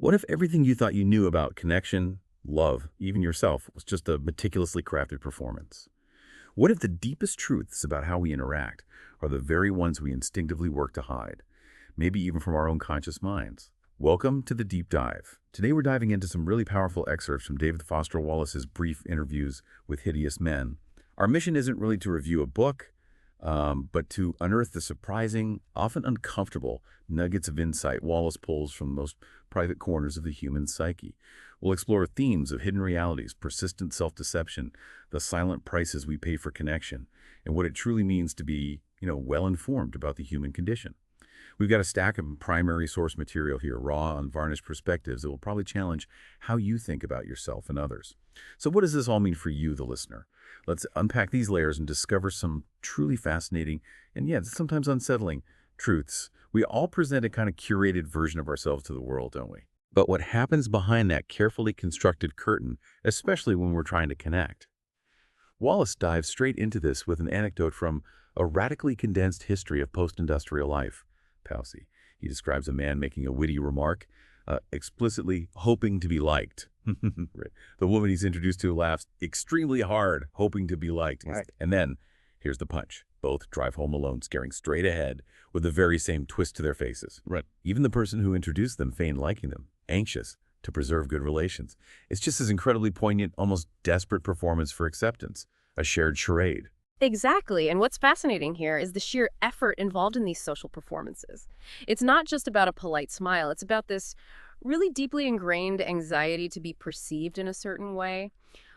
What if everything you thought you knew about connection, love, even yourself, was just a meticulously crafted performance? What if the deepest truths about how we interact are the very ones we instinctively work to hide, maybe even from our own conscious minds? Welcome to the Deep Dive. Today we're diving into some really powerful excerpts from David Foster Wallace's brief interviews with Hideous Men. Our mission isn't really to review a book, but to unearth the surprising, often uncomfortable nuggets of insight Wallace pulls from the most private corners of the human psyche. We'll explore themes of hidden realities, persistent self-deception, the silent prices we pay for connection, and what it truly means to be, well-informed about the human condition. We've got a stack of primary source material here, raw, unvarnished perspectives that will probably challenge how you think about yourself and others. So what does this all mean for you, the listener? Let's unpack these layers and discover some truly fascinating and, sometimes unsettling truths. We all present a kind of curated version of ourselves to the world, don't we? But what happens behind that carefully constructed curtain, especially when we're trying to connect? Wallace dives straight into this with an anecdote from a radically condensed history of post-industrial life. Palsy. He describes a man making a witty remark, explicitly hoping to be liked. Right. The woman he's introduced to laughs extremely hard, hoping to be liked. Right. And then, here's the punch. Both drive home alone, staring straight ahead, with the very same twist to their faces. Right. Even the person who introduced them feigned liking them, anxious to preserve good relations. It's just this incredibly poignant, almost desperate performance for acceptance, a shared charade. Exactly. And what's fascinating here is the sheer effort involved in these social performances. It's not just about a polite smile. It's about this really deeply ingrained anxiety to be perceived in a certain way.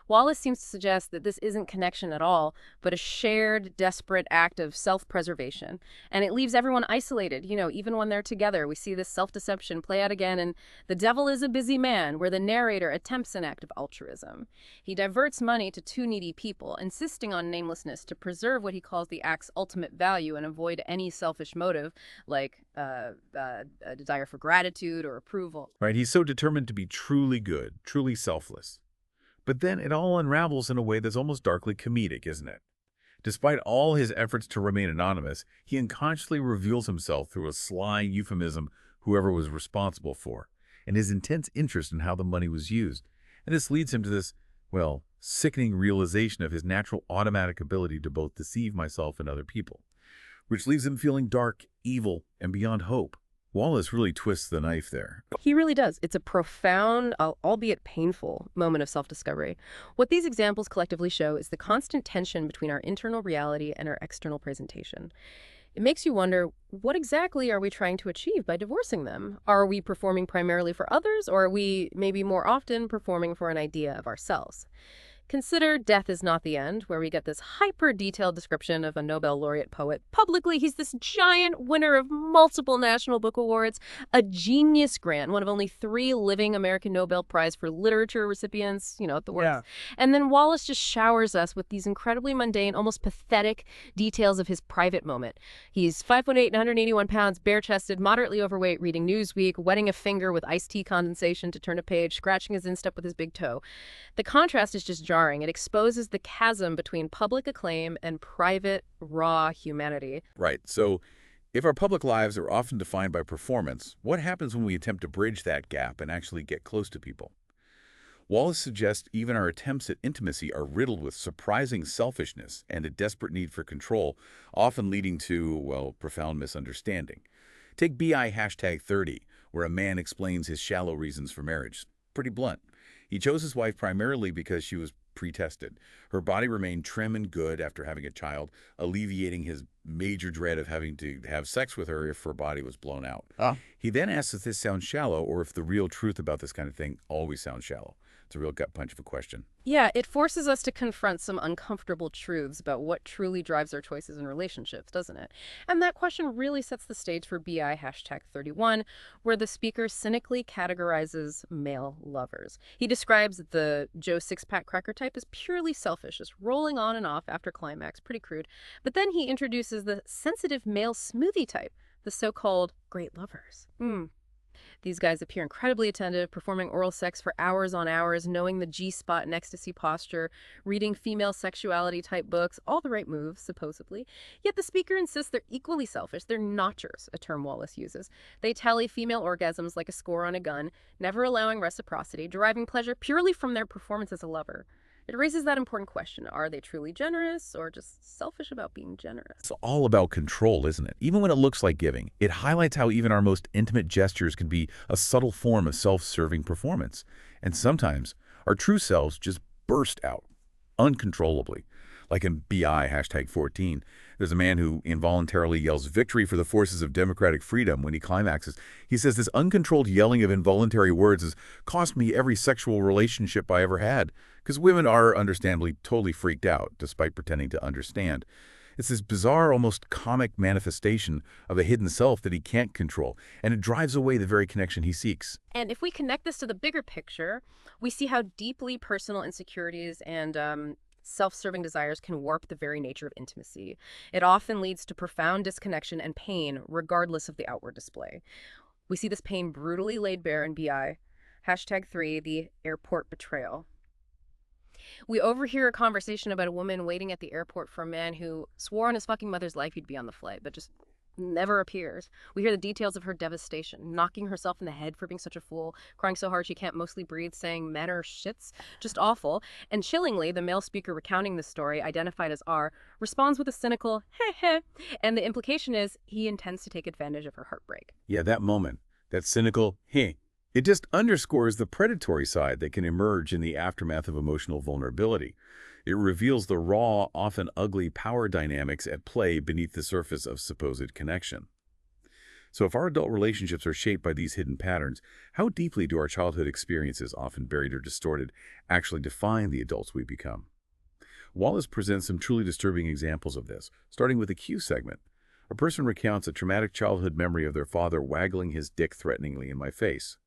Wallace seems to suggest that this isn't connection at all, but a shared, desperate act of self-preservation. And it leaves everyone isolated, even when they're together. We see this self-deception play out again in The Devil is a Busy Man, where the narrator attempts an act of altruism. He diverts money to two needy people, insisting on namelessness to preserve what he calls the act's ultimate value and avoid any selfish motive, like a desire for gratitude or approval. Right, he's so determined to be truly good, truly selfless. But then it all unravels in a way that's almost darkly comedic, isn't it? Despite all his efforts to remain anonymous, he unconsciously reveals himself through a sly euphemism whoever was responsible for, and his intense interest in how the money was used. And this leads him to this, sickening realization of his natural automatic ability to both deceive myself and other people, which leaves him feeling dark, evil, and beyond hope. Wallace really twists the knife there. He really does. It's a profound, albeit painful, moment of self-discovery. What these examples collectively show is the constant tension between our internal reality and our external presentation. It makes you wonder, what exactly are we trying to achieve by divorcing them? Are we performing primarily for others, or are we maybe more often performing for an idea of ourselves? Consider Death is Not the End, where we get this hyper-detailed description of a Nobel laureate poet. Publicly, he's this giant winner of multiple National Book Awards, a genius grant, one of only 3 living American Nobel Prize for Literature recipients, at the works. Yeah. And then Wallace just showers us with these incredibly mundane, almost pathetic details of his private moment. He's 5'8" and 181 pounds, bare-chested, moderately overweight, reading Newsweek, wetting a finger with iced tea condensation to turn a page, scratching his instep with his big toe. The contrast is just jarring. It exposes the chasm between public acclaim and private, raw humanity. Right. So if our public lives are often defined by performance, what happens when we attempt to bridge that gap and actually get close to people? Wallace suggests even our attempts at intimacy are riddled with surprising selfishness and a desperate need for control, often leading to, profound misunderstanding. Take BI #30, where a man explains his shallow reasons for marriage. Pretty blunt. He chose his wife primarily because she was pre-tested. Her body remained trim and good after having a child, alleviating his major dread of having to have sex with her if her body was blown out. He then asks if this sounds shallow or if the real truth about this kind of thing always sounds shallow. It's a real gut punch of a question. Yeah, it forces us to confront some uncomfortable truths about what truly drives our choices in relationships, doesn't it? And that question really sets the stage for BI #31, where the speaker cynically categorizes male lovers. He describes the Joe Six-Pack cracker type as purely selfish, just rolling on and off after climax, pretty crude. But then he introduces the sensitive male smoothie type, the so-called great lovers. These guys appear incredibly attentive, performing oral sex for hours on hours, knowing the G-spot and ecstasy posture, reading female sexuality type books, all the right moves, supposedly. Yet the speaker insists they're equally selfish. They're notchers, a term Wallace uses. They tally female orgasms like a score on a gun, never allowing reciprocity, deriving pleasure purely from their performance as a lover. It raises that important question. Are they truly generous or just selfish about being generous? It's all about control, isn't it? Even when it looks like giving, it highlights how even our most intimate gestures can be a subtle form of self-serving performance. And sometimes our true selves just burst out uncontrollably. Like in BI #14, there's a man who involuntarily yells victory for the forces of democratic freedom when he climaxes. He says this uncontrolled yelling of involuntary words has cost me every sexual relationship I ever had, because women are understandably totally freaked out, despite pretending to understand. It's this bizarre, almost comic manifestation of a hidden self that he can't control, and it drives away the very connection he seeks. And if we connect this to the bigger picture, we see how deeply personal insecurities and self-serving desires can warp the very nature of intimacy. It often leads to profound disconnection and pain, regardless of the outward display. We see this pain brutally laid bare in BI. #3, the airport betrayal. We overhear a conversation about a woman waiting at the airport for a man who swore on his fucking mother's life he'd be on the flight, but just never appears. We hear the details of her devastation, knocking herself in the head for being such a fool, crying so hard she can't mostly breathe, saying men are shits, just awful. And chillingly, the male speaker recounting the story, identified as R, responds with a cynical heh heh, and the implication is he intends to take advantage of her heartbreak. Yeah, that moment, that cynical heh, it just underscores the predatory side that can emerge in the aftermath of emotional vulnerability. It reveals the raw, often ugly power dynamics at play beneath the surface of supposed connection. So if our adult relationships are shaped by these hidden patterns, how deeply do our childhood experiences, often buried or distorted, actually define the adults we become? Wallace presents some truly disturbing examples of this, starting with the Q segment. A person recounts a traumatic childhood memory of their father waggling his dick threateningly in my face.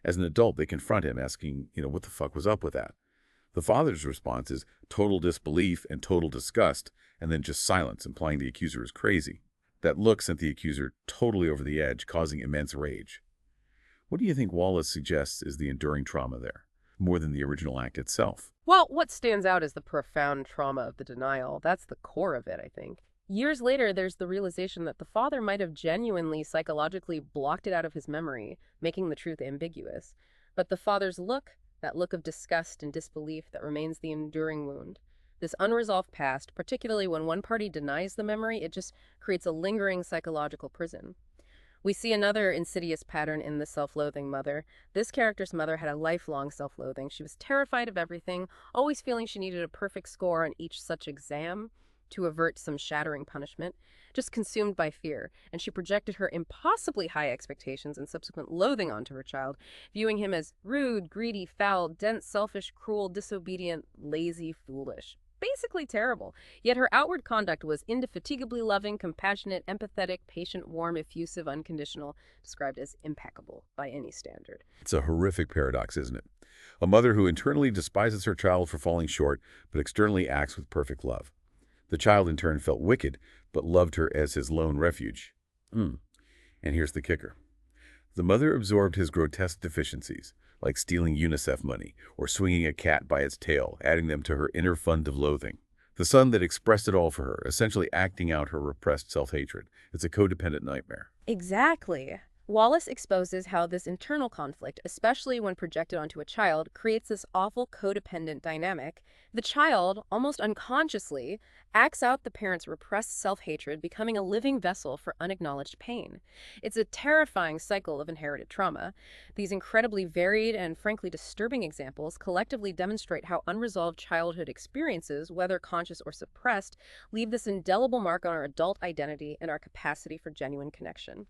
As an adult, they confront him, asking, what the fuck was up with that? The father's response is total disbelief and total disgust, and then just silence, implying the accuser is crazy. That look sent the accuser totally over the edge, causing immense rage. What do you think Wallace suggests is the enduring trauma there, more than the original act itself? Well, what stands out is the profound trauma of the denial. That's the core of it, I think. Years later, there's the realization that the father might have genuinely psychologically blocked it out of his memory, making the truth ambiguous. But the father's look, that look of disgust and disbelief that remains the enduring wound. This unresolved past, particularly when one party denies the memory, it just creates a lingering psychological prison. We see another insidious pattern in the self-loathing mother. This character's mother had a lifelong self-loathing. She was terrified of everything, always feeling she needed a perfect score on each such exam to avert some shattering punishment, just consumed by fear, and she projected her impossibly high expectations and subsequent loathing onto her child, viewing him as rude, greedy, foul, dense, selfish, cruel, disobedient, lazy, foolish. Basically terrible. Yet her outward conduct was indefatigably loving, compassionate, empathetic, patient, warm, effusive, unconditional, described as impeccable by any standard. It's a horrific paradox, isn't it? A mother who internally despises her child for falling short, but externally acts with perfect love. The child in turn felt wicked, but loved her as his lone refuge. And here's the kicker. The mother absorbed his grotesque deficiencies, like stealing UNICEF money or swinging a cat by its tail, adding them to her inner fund of loathing. The son that expressed it all for her, essentially acting out her repressed self-hatred. It's a codependent nightmare. Exactly. Wallace exposes how this internal conflict, especially when projected onto a child, creates this awful codependent dynamic. The child, almost unconsciously, acts out the parent's repressed self-hatred, becoming a living vessel for unacknowledged pain. It's a terrifying cycle of inherited trauma. These incredibly varied and frankly disturbing examples collectively demonstrate how unresolved childhood experiences, whether conscious or suppressed, leave this indelible mark on our adult identity and our capacity for genuine connection.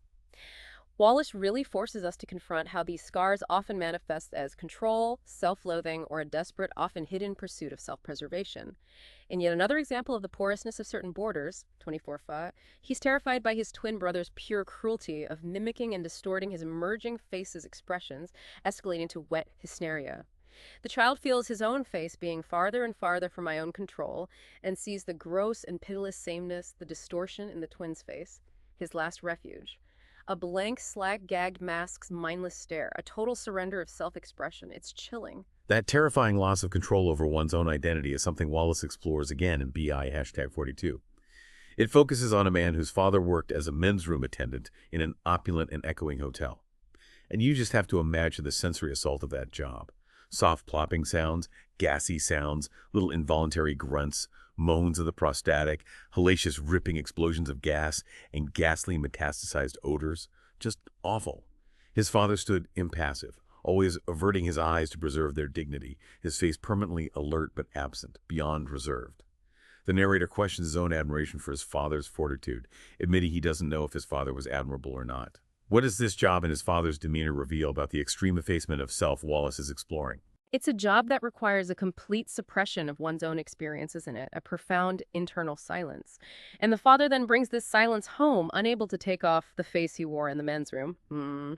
Wallace really forces us to confront how these scars often manifest as control, self-loathing, or a desperate, often hidden pursuit of self-preservation. In yet another example of the porousness of certain borders, 24-5, he's terrified by his twin brother's pure cruelty of mimicking and distorting his emerging face's expressions, escalating to wet hysteria. The child feels his own face being farther and farther from my own control, and sees the gross and pitiless sameness, the distortion in the twin's face, his last refuge. A blank, slack-gagged mask's mindless stare, a total surrender of self-expression. It's chilling. That terrifying loss of control over one's own identity is something Wallace explores again in BI#42. It focuses on a man whose father worked as a men's room attendant in an opulent and echoing hotel. And you just have to imagine the sensory assault of that job. Soft plopping sounds, gassy sounds, little involuntary grunts, moans of the prostatic, hellacious ripping explosions of gas, and ghastly metastasized odors. Just awful. His father stood impassive, always averting his eyes to preserve their dignity, his face permanently alert but absent, beyond reserved. The narrator questions his own admiration for his father's fortitude, admitting he doesn't know if his father was admirable or not. What does this job and his father's demeanor reveal about the extreme effacement of self Wallace is exploring? It's a job that requires a complete suppression of one's own experience, isn't it? A profound internal silence. And the father then brings this silence home, unable to take off the face he wore in the men's room.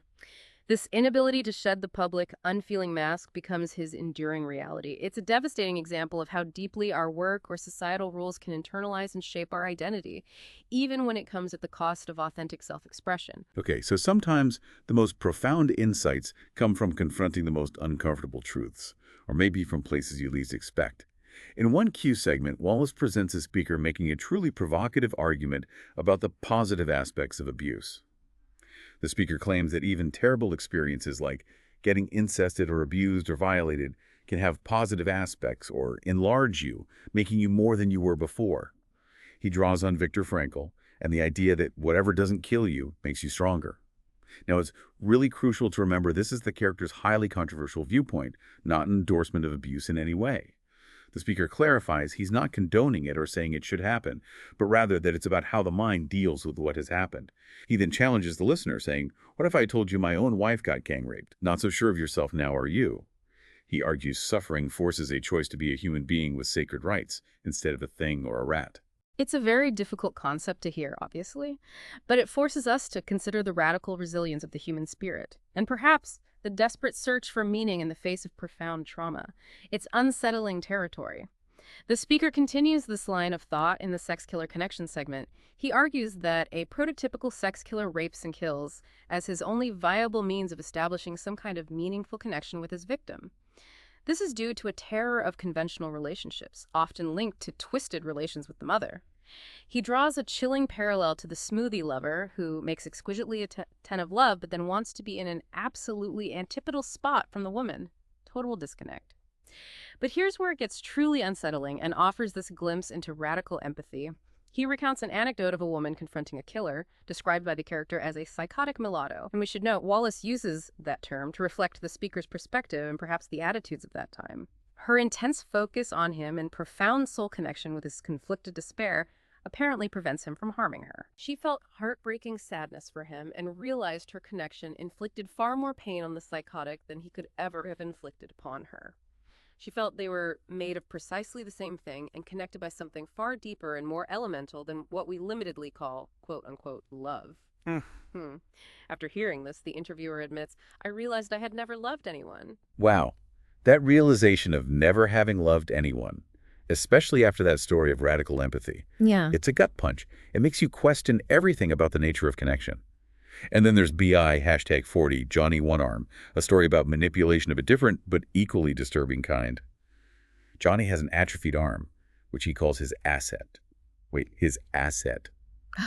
This inability to shed the public, unfeeling mask becomes his enduring reality. It's a devastating example of how deeply our work or societal rules can internalize and shape our identity, even when it comes at the cost of authentic self-expression. Okay, so sometimes the most profound insights come from confronting the most uncomfortable truths, or maybe from places you least expect. In one Q segment, Wallace presents a speaker making a truly provocative argument about the positive aspects of abuse. The speaker claims that even terrible experiences like getting incested or abused or violated can have positive aspects or enlarge you, making you more than you were before. He draws on Viktor Frankl and the idea that whatever doesn't kill you makes you stronger. Now, it's really crucial to remember this is the character's highly controversial viewpoint, not an endorsement of abuse in any way. The speaker clarifies he's not condoning it or saying it should happen, but rather that it's about how the mind deals with what has happened. He then challenges the listener, saying, "What if I told you my own wife got gang raped? Not so sure of yourself now, are you?" He argues suffering forces a choice to be a human being with sacred rights instead of a thing or a rat. It's a very difficult concept to hear, obviously, but it forces us to consider the radical resilience of the human spirit, and perhaps the desperate search for meaning in the face of profound trauma. It's unsettling territory. The speaker continues this line of thought in the Sex Killer Connection segment. He argues that a prototypical sex killer rapes and kills as his only viable means of establishing some kind of meaningful connection with his victim. This is due to a terror of conventional relationships, often linked to twisted relations with the mother. He draws a chilling parallel to the smoothie lover who makes exquisitely attentive love but then wants to be in an absolutely antipodal spot from the woman. Total disconnect. But here's where it gets truly unsettling and offers this glimpse into radical empathy. He recounts an anecdote of a woman confronting a killer, described by the character as a psychotic mulatto. And we should note, Wallace uses that term to reflect the speaker's perspective and perhaps the attitudes of that time. Her intense focus on him and profound soul connection with his conflicted despair apparently prevents him from harming her. She felt heartbreaking sadness for him and realized her connection inflicted far more pain on the psychotic than he could ever have inflicted upon her. She felt they were made of precisely the same thing and connected by something far deeper and more elemental than what we limitedly call, quote-unquote, love. After hearing this, the interviewer admits, "I realized I had never loved anyone." Wow, that realization of never having loved anyone, especially after that story of radical empathy. Yeah. It's a gut punch. It makes you question everything about the nature of connection. And then there's BI#40, Johnny One Arm, a story about manipulation of a different but equally disturbing kind. Johnny has an atrophied arm, which he calls his asset. Wait, his asset?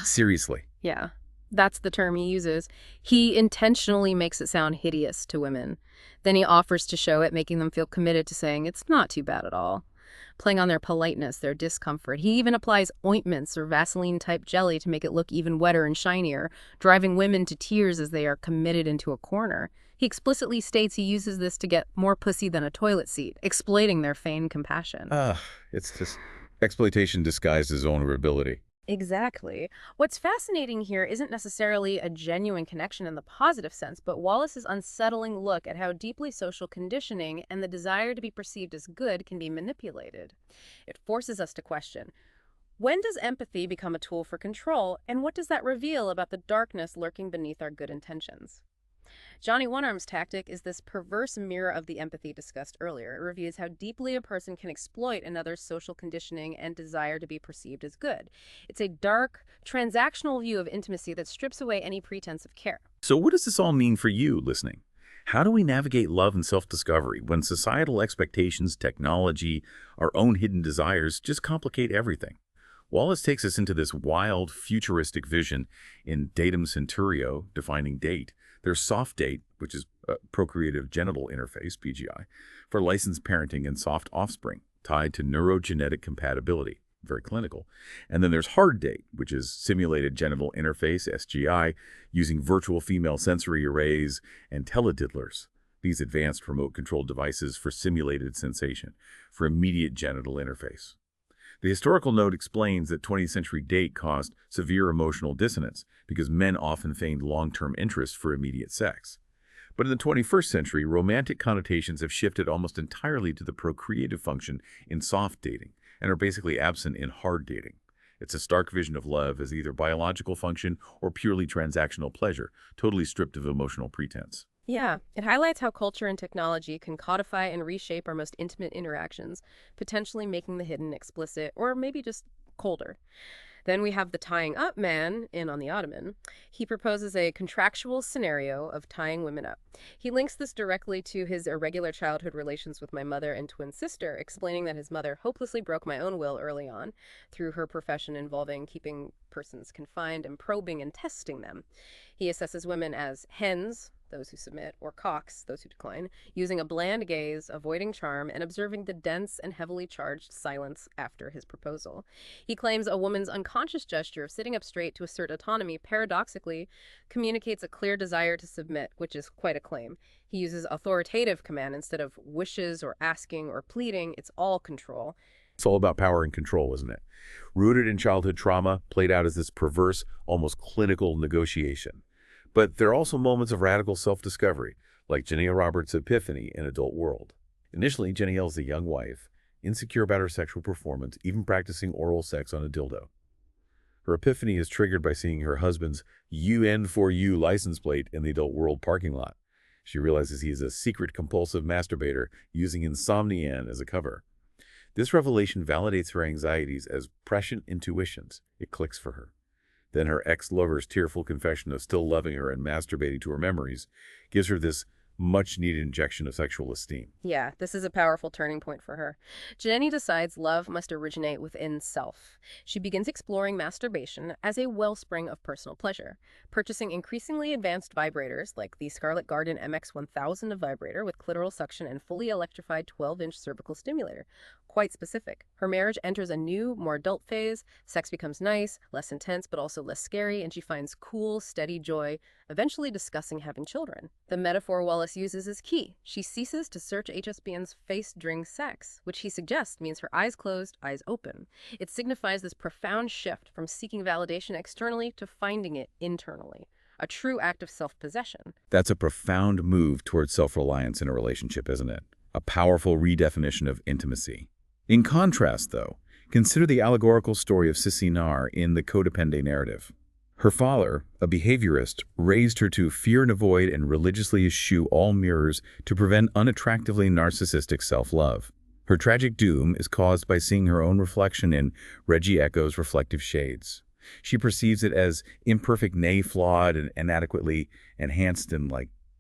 Seriously? Yeah, that's the term he uses. He intentionally makes it sound hideous to women. Then he offers to show it, making them feel committed to saying it's not too bad at all. Playing on their politeness, their discomfort. He even applies ointments or Vaseline-type jelly to make it look even wetter and shinier, driving women to tears as they are committed into a corner. He explicitly states he uses this to get more pussy than a toilet seat, exploiting their feigned compassion. It's just exploitation disguised as vulnerability. Exactly. What's fascinating here isn't necessarily a genuine connection in the positive sense, but Wallace's unsettling look at how deeply social conditioning and the desire to be perceived as good can be manipulated. It forces us to question, when does empathy become a tool for control, and what does that reveal about the darkness lurking beneath our good intentions? Johnny One-Arm's tactic is this perverse mirror of the empathy discussed earlier. It reviews how deeply a person can exploit another's social conditioning and desire to be perceived as good. It's a dark, transactional view of intimacy that strips away any pretense of care. So what does this all mean for you listening? How do we navigate love and self-discovery when societal expectations, technology, our own hidden desires just complicate everything? Wallace takes us into this wild, futuristic vision in Datum Centurio, defining date. There's soft date, which is procreative genital interface, PGI, for licensed parenting and soft offspring, tied to neurogenetic compatibility, very clinical. And then there's hard date, which is simulated genital interface, SGI, using virtual female sensory arrays and telediddlers, these advanced remote-controlled devices for simulated sensation, for immediate genital interface. The historical note explains that 20th century date caused severe emotional dissonance because men often feigned long-term interest for immediate sex. But in the 21st century, romantic connotations have shifted almost entirely to the procreative function in soft dating and are basically absent in hard dating. It's a stark vision of love as either biological function or purely transactional pleasure, totally stripped of emotional pretense. Yeah, it highlights how culture and technology can codify and reshape our most intimate interactions, potentially making the hidden explicit or maybe just colder. Then we have the tying up man in On the Ottoman. He proposes a contractual scenario of tying women up. He links this directly to his irregular childhood relations with my mother and twin sister, explaining that his mother hopelessly broke my own will early on through her profession involving keeping persons confined and probing and testing them. He assesses women as hens, those who submit, or cocks, those who decline, using a bland gaze, avoiding charm, and observing the dense and heavily charged silence after his proposal. He claims a woman's unconscious gesture of sitting up straight to assert autonomy paradoxically communicates a clear desire to submit, which is quite a claim. He uses authoritative command instead of wishes or asking or pleading. It's all control. It's all about power and control, isn't it? Rooted in childhood trauma, played out as this perverse, almost clinical negotiation. But there are also moments of radical self-discovery, like Janielle Roberts' epiphany in Adult World. Initially, Janielle's a young wife, insecure about her sexual performance, even practicing oral sex on a dildo. Her epiphany is triggered by seeing her husband's UN4U license plate in the Adult World parking lot. She realizes he is a secret compulsive masturbator using Insomnian as a cover. This revelation validates her anxieties as prescient intuitions. It clicks for her. Then her ex-lover's tearful confession of still loving her and masturbating to her memories gives her this much-needed injection of sexual esteem. Yeah, this is a powerful turning point for her. Jenny decides love must originate within self. She begins exploring masturbation as a wellspring of personal pleasure, purchasing increasingly advanced vibrators like the Scarlet Garden MX1000 vibrator with clitoral suction and fully electrified 12-inch cervical stimulator. Quite specific. Her marriage enters a new, more adult phase. Sex becomes nice, less intense, but also less scary, and she finds cool, steady joy, eventually discussing having children. The metaphor Wallace uses is key. She ceases to search HSBN's face during sex, which he suggests means her eyes closed, eyes open. It signifies this profound shift from seeking validation externally to finding it internally. A true act of self-possession. That's a profound move towards self-reliance in a relationship, isn't it? A powerful redefinition of intimacy. In contrast, though, consider the allegorical story of Sissy Nar in the Codependent narrative. Her father, a behaviorist, raised her to fear and avoid and religiously eschew all mirrors to prevent unattractively narcissistic self-love. Her tragic doom is caused by seeing her own reflection in Reggie Echo's reflective shades. She perceives it as imperfect, nay, flawed, and inadequately enhanced and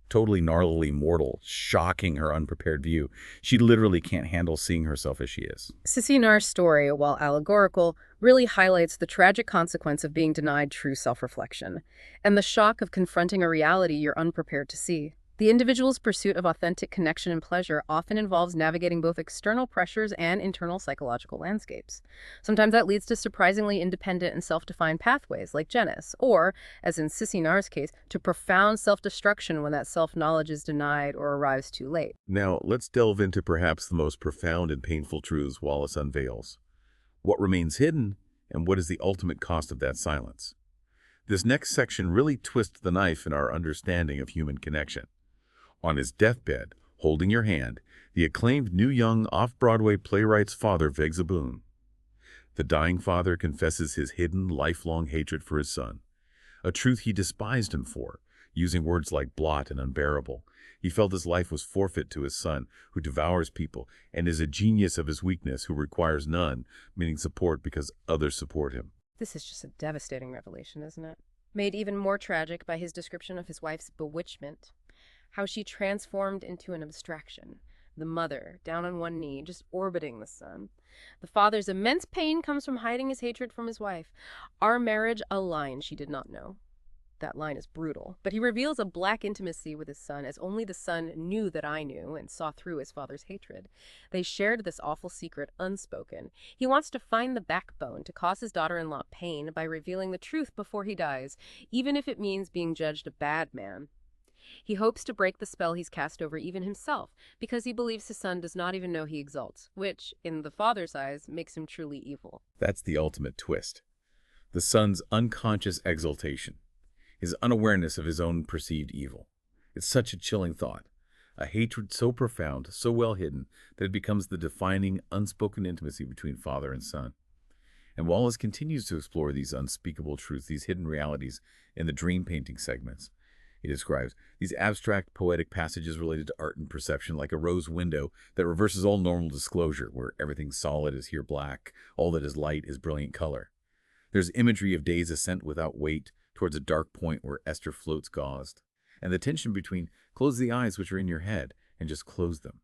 totally gnarlily mortal, shocking her unprepared view. She literally can't handle seeing herself as she is. Sissy Nar's story, while allegorical, really highlights the tragic consequence of being denied true self-reflection, and the shock of confronting a reality you're unprepared to see. The individual's pursuit of authentic connection and pleasure often involves navigating both external pressures and internal psychological landscapes. Sometimes that leads to surprisingly independent and self-defined pathways, like Janice, or, as in Sissy Nar's case, to profound self-destruction when that self-knowledge is denied or arrives too late. Now, let's delve into perhaps the most profound and painful truths Wallace unveils. What remains hidden, and what is the ultimate cost of that silence? This next section really twists the knife in our understanding of human connection. On his deathbed, holding your hand, the acclaimed New Young off-Broadway playwright's father begs a boon. The dying father confesses his hidden, lifelong hatred for his son, a truth he despised him for, using words like blot and unbearable. He felt his life was forfeit to his son, who devours people, and is a genius of his weakness, who requires none, meaning support because others support him. This is just a devastating revelation, isn't it? Made even more tragic by his description of his wife's bewitchment, how she transformed into an abstraction. The mother, down on one knee, just orbiting the son. The father's immense pain comes from hiding his hatred from his wife. Our marriage, a line she did not know. That line is brutal, but he reveals a black intimacy with his son as only the son knew that I knew and saw through his father's hatred. They shared this awful secret unspoken. He wants to find the backbone to cause his daughter-in-law pain by revealing the truth before he dies, even if it means being judged a bad man. He hopes to break the spell he's cast over even himself, because he believes his son does not even know he exalts, which, in the father's eyes, makes him truly evil. That's the ultimate twist. The son's unconscious exaltation, his unawareness of his own perceived evil. It's such a chilling thought. A hatred so profound, so well hidden, that it becomes the defining, unspoken intimacy between father and son. And Wallace continues to explore these unspeakable truths, these hidden realities, in the dream painting segments. He describes these abstract, poetic passages related to art and perception, like a rose window that reverses all normal disclosure, where everything solid is here black, all that is light is brilliant color. There's imagery of Day's ascent without weight towards a dark point where Esther floats gauzed, and the tension between close the eyes which are in your head and just close them.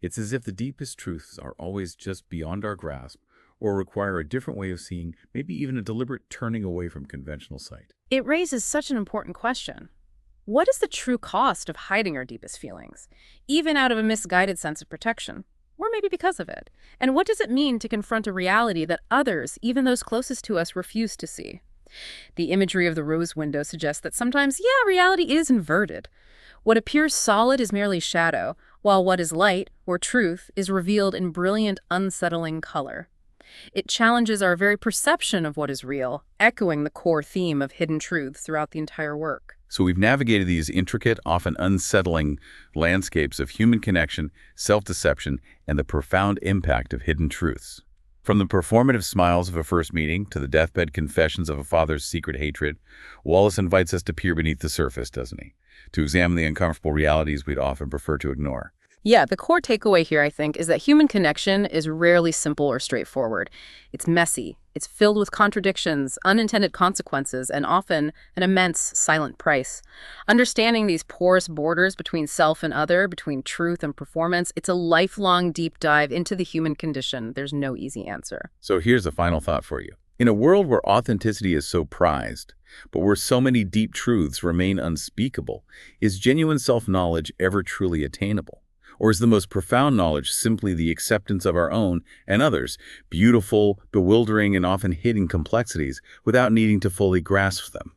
It's as if the deepest truths are always just beyond our grasp, or require a different way of seeing, maybe even a deliberate turning away from conventional sight. It raises such an important question. What is the true cost of hiding our deepest feelings, even out of a misguided sense of protection, or maybe because of it? And what does it mean to confront a reality that others, even those closest to us, refuse to see? The imagery of the rose window suggests that sometimes, reality is inverted. What appears solid is merely shadow, while what is light, or truth, is revealed in brilliant, unsettling color. It challenges our very perception of what is real, echoing the core theme of hidden truths throughout the entire work. So we've navigated these intricate, often unsettling landscapes of human connection, self-deception, and the profound impact of hidden truths. From the performative smiles of a first meeting to the deathbed confessions of a father's secret hatred, Wallace invites us to peer beneath the surface, doesn't he? To examine the uncomfortable realities we'd often prefer to ignore. Yeah, the core takeaway here, I think, is that human connection is rarely simple or straightforward. It's messy. It's filled with contradictions, unintended consequences, and often an immense silent price. Understanding these porous borders between self and other, between truth and performance, it's a lifelong deep dive into the human condition. There's no easy answer. So here's a final thought for you. In a world where authenticity is so prized, but where so many deep truths remain unspeakable, is genuine self-knowledge ever truly attainable? Or is the most profound knowledge simply the acceptance of our own and others' beautiful, bewildering, and often hidden complexities without needing to fully grasp them?